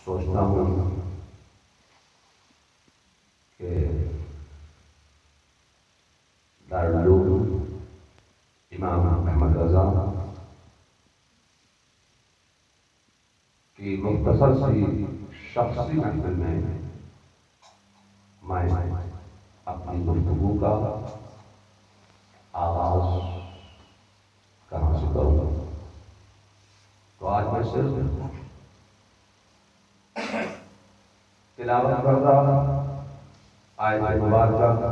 سوچتا ہوں کہ دارالعلوم امام احمد رضا کی مختصر سی شخصی محفل میں میں اپنی گفتگو کا آغاز کہاں سے کروں گا؟ تو آج میں صرف تلاوت کردہ آیت مبارکہ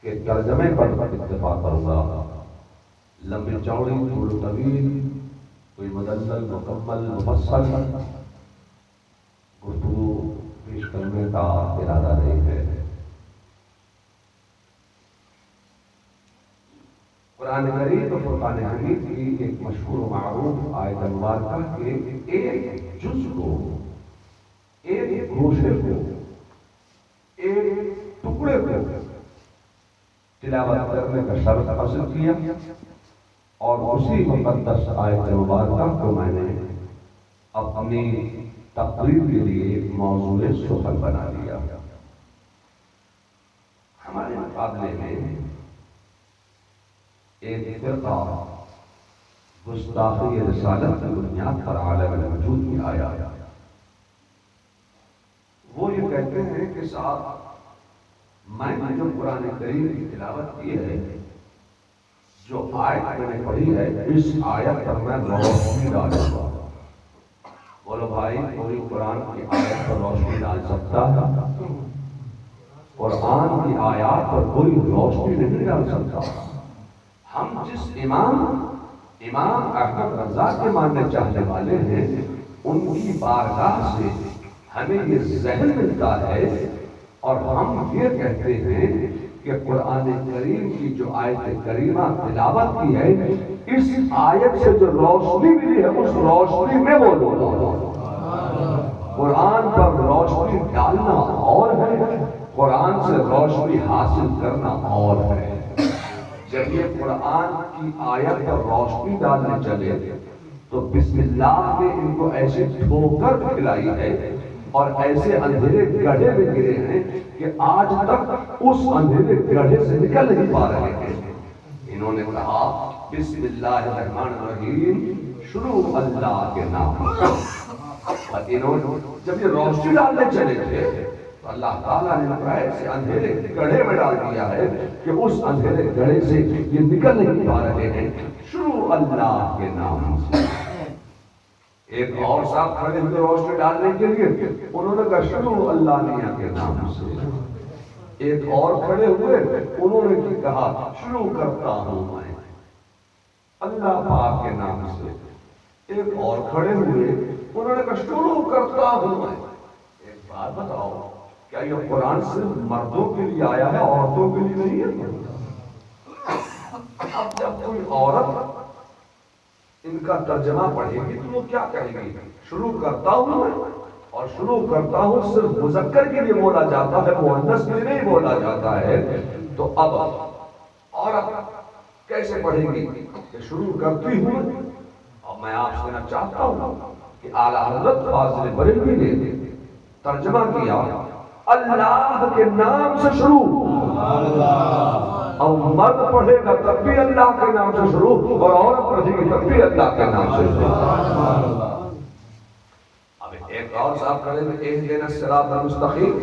کے ترجمے پر اتفاق کروں گا۔ لمبی چوڑی طول طویل کوئی مدلل مکمل مفصل گفتگو پیش کرنے کا ارادہ نہیں ہے۔ قرآن کریم و فرقان حمید کی ایک مشہور و معروف آیت مبارکہ کے ایک جز کو، ایک گوشے کو، ایک ٹکڑے کو تلاوت کرنے کا شرف حاصل کیا اور اسی مقدس آیت مبارکہ کو میں نے اپنی تقریر کے لیے موضوع سخن بنا لیا۔ ہمارے مقابلے میں ایک فرقہ گستاخی رسالت کی بنیاد پر عالم الوجود میں آیا۔ وہ یہ کہتے ہیں کہ صاحب میں نے جو قرآن کریم کی تلاوت کی ہے، جو آیت میں نے پڑھی ہے، اس آیت پر میں روشنی ڈالوں گا۔ بولو بھائی، پوری قرآن کی آیت پر روشنی ڈال سکتا ہے؟ قرآن کی آیات پر کوئی روشنی نہیں ڈال سکتا۔ ہم جس امام احمد رضا کے ماننے چاہنے والے ہیں، ان کی بارگاہ سے ہمیں یہ ذہن ملتا ہے اور ہم یہ کہتے ہیں کہ قرآن کریم کی جو آیت کریمہ تلاوت کی ہے، اس آیت سے جو روشنی ملی ہے، اس روشنی میں وہ لوگ قرآن پر روشنی ڈالنا اور ہے، قرآن سے روشنی حاصل کرنا اور ہے۔ جب یہ قرآن کی آیت پر روشنی ڈالنے چلے تو بسم اللہ نے ان کو ایسے ٹھوکر کھلائی ہے اور ایسے اندھیرے گڑھے میں گرے ہیں کہ آج تک اس اندھیرے گڑھے سے نکل نہیں پا رہے ہیں۔ انہوں نے کہا بسم اللہ الرحمن الرحیم، شروع اللہ کے نام سے۔ اور انہوں نے جب یہ روشنی ڈالنے چلے تھے تو اللہ تعالیٰ نے ایسے اندھیرے گڑھے میں ڈال دیا ہے کہ اس اندھیرے گڑھے سے یہ نکل نہیں پا رہے ہیں۔ شروع اللہ کے نام سے۔ ایک اور صاحب کھڑے ہوئے روشنی ڈالنے کے لیے، انہوں نے کہا شروع اللہ میاں کے نام سے۔ ایک اور کھڑے ہوئے، انہوں نے کہا شروع کرتا ہوں میں اللہ پاک کے نام سے۔ ایک اور کھڑے ہوئے، انہوں نے کہا شروع کرتا ہوں میں۔ ایک بات بتاؤ، کیا یہ قرآن صرف مردوں کے لیے آیا ہے، عورتوں کے لیے نہیں ہے؟ اب جب کوئی عورت ان کا ترجمہ پڑھے گی تو وہ کیا کہے گی؟ شروع کرتا ہوں میں، اور شروع کرتا ہوں صرف مذکر کے لیے بولا جاتا ہے، مؤنث کے لیے نہیں بولا جاتا ہے۔ تو اب عورت کیسے پڑھے گی کہ شروع کرتی ہوں؟ اور میں آپ سے کہنا چاہتا ہوں کہ اعلیٰ حضرت فاضل بریلوی نے ترجمہ کیا اللہ کے نام سے شروع، اور مرد پڑھے گا تب بھی اللہ کے نام سے شروع، اور عورت پڑھے گی تب بھی اللہ کے نام سے شروع۔ اب ایک اور صاحب کھڑے میں اہدنا الصراط المستقیم،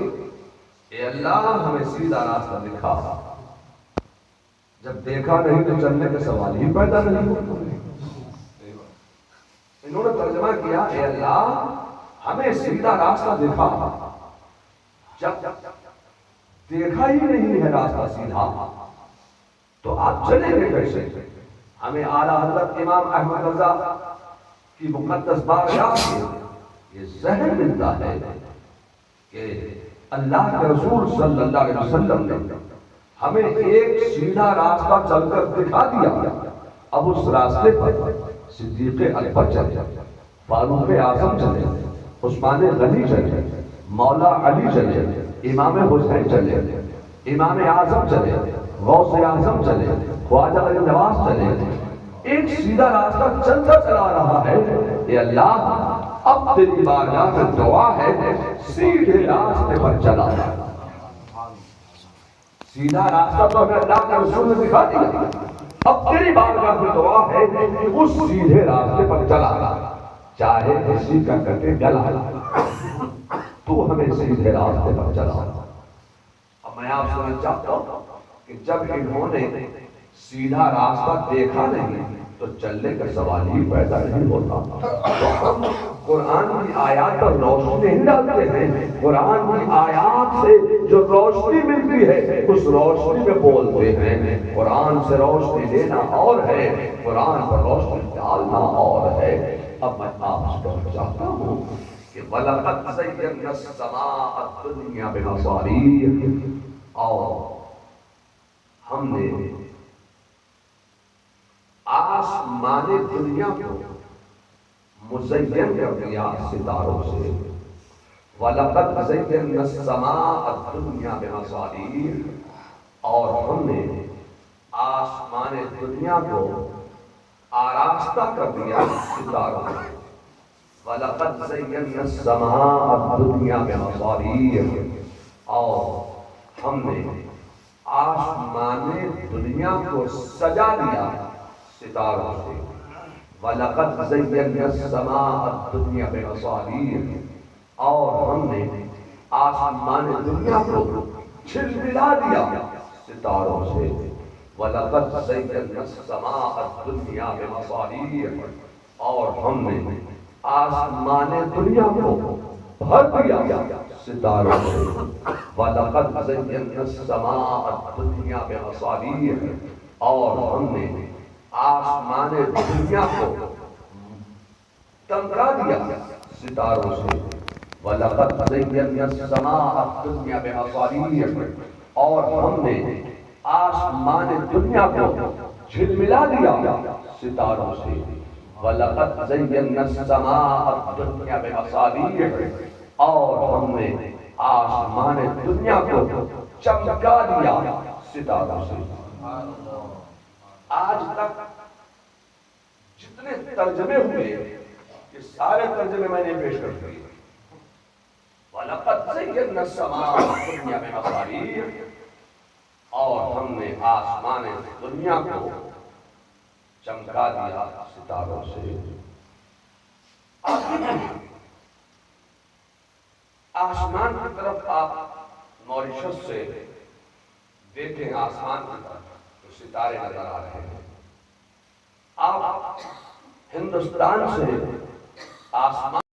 اے اللہ ہمیں سیدھا راستہ دکھا۔ جب دیکھا نہیں تو چلنے کے سوال ہی پیدا نہیں ہوتے۔ انہوں نے ترجمہ کیا اے اللہ ہمیں سیدھا راستہ دکھا۔ جب دیکھا ہی نہیں ہے راستہ سیدھا تو آپ چلیں گے کیسے؟ ہمیں اعلیٰ حضرت امام احمد رضا کی مقدس بارگاہ سے یہ ذہن ملتا ہے کہ اللہ کے رسول صلی اللہ علیہ وسلم نے ہمیں ایک سیدھا راستہ چل کر دکھا دیا۔ اب اس راستے پر صدیق اکبر چلے، فاروق اعظم چلے، عثمان غنی چلے، مولا علی چلے، امام حسین چلے، امام اعظم چلے، غوث اعظم چلے، خواجہ غریب نواز چلے۔ ایک سیدھا راستہ چلتا چلا رہا ہے۔ اے اللہ اب تیری بارگاہ میں دعا ہے سیدھے راستے پر چلا جا۔ سیدھا راستہ تو ہمیں اللہ کے رسول نے دکھا دیا، اب تیری بارگاہ میں دعا ہے کہ اس سیدھے راستے پر چلا جا، چاہے کسی کا کٹے گلا، تو ہمیں سیدھے راستے پر چلا۔ اب میں آپ سے چاہتا ہوں کہ جب انہوں نے سیدھا راستہ دیکھا نہیں تو چلنے کا سوال ہی پیدا نہیں ہوتا۔ تو ہم قرآن کی آیات پر روشنی نہیں ڈالتے ہیں، قرآن کی آیات سے جو روشنی ملتی ہے اس روشنی میں بولتے ہیں۔ قرآن سے روشنی لینا اور ہے، قرآن پر روشنی ڈالنا اور ہے۔ اب میں آپ سے کہنا چاہتا ہوں کہ وَلَقَدْ زَيَّنَّا السَّمَاءَ الدُّنْيَا بِمَصَابِيحَ، اور ہم نے آسمان دنیا کو مزین کر دیا ستاروں سے۔ وَلَقَدْ زَيَّنَّا السَّمَاءَ الدُّنْيَا بِمَصَابِيحَ، اور ہم نے آسمان دنیا کو آراستہ کر دیا ستاروں سے۔ وَلَقَدْ زَيَّنَّا السَّمَاءَ الدُّنْيَا بِمَصَابِيحَ، اور ہم نے آسمان دنیا کو سجا دیا ستاروں سے۔ وَلَقَدْ زَيَّنَّا السَّمَاءَ الدُّنْيَا بِمَصَابِيحَ، اور ہم نے آسمان دنیا کو جھلملا دیا ستاروں سے۔ وَلَقَدْ زَيَّنَّا السَّمَاءَ الدُّنْيَا بِمَصَابِيحَ، اور ہم نے آسمان دنیا کو بھر دیا ستاروں سے۔ وَلَقَدْ زَيَّنَّا السَّمَاءَ الدُّنْيَا بِمَصَابِيحَ، اور ہم نے آسمان دنیا کو چمکا دیا ستاروں سے۔ وَلَقَدْ زَيَّنَّا السَّمَاءَ الدُّنْيَا بِمَصَابِيحَ، اور ہم نے آسمان دنیا کو جھلملا دیا ستاروں سے۔ وَلَقَدْ زَيَّنَّا السَّمَاءَ الدُّنْيَا بِمَصَابِيحَ، اور ہم نے آسمان دنیا کو چمکا دیا ستاروں سے۔ آج تک جتنے ترجمے ہوئے یہ سارے ترجمے میں نے پیش کر دیے۔ وَلَقَدْ زَيَّنَّا السَّمَاءَ الدُّنْيَا بِمَصَابِيحَ، اور ہم نے آسمان دنیا کو چمکا دیا ستاروں سے۔ آسمان کی طرف آپ موریشس سے دیکھیں، آسمان کی طرف تو ستارے نظر آ رہے ہیں۔ آپ ہندوستان سے آسمان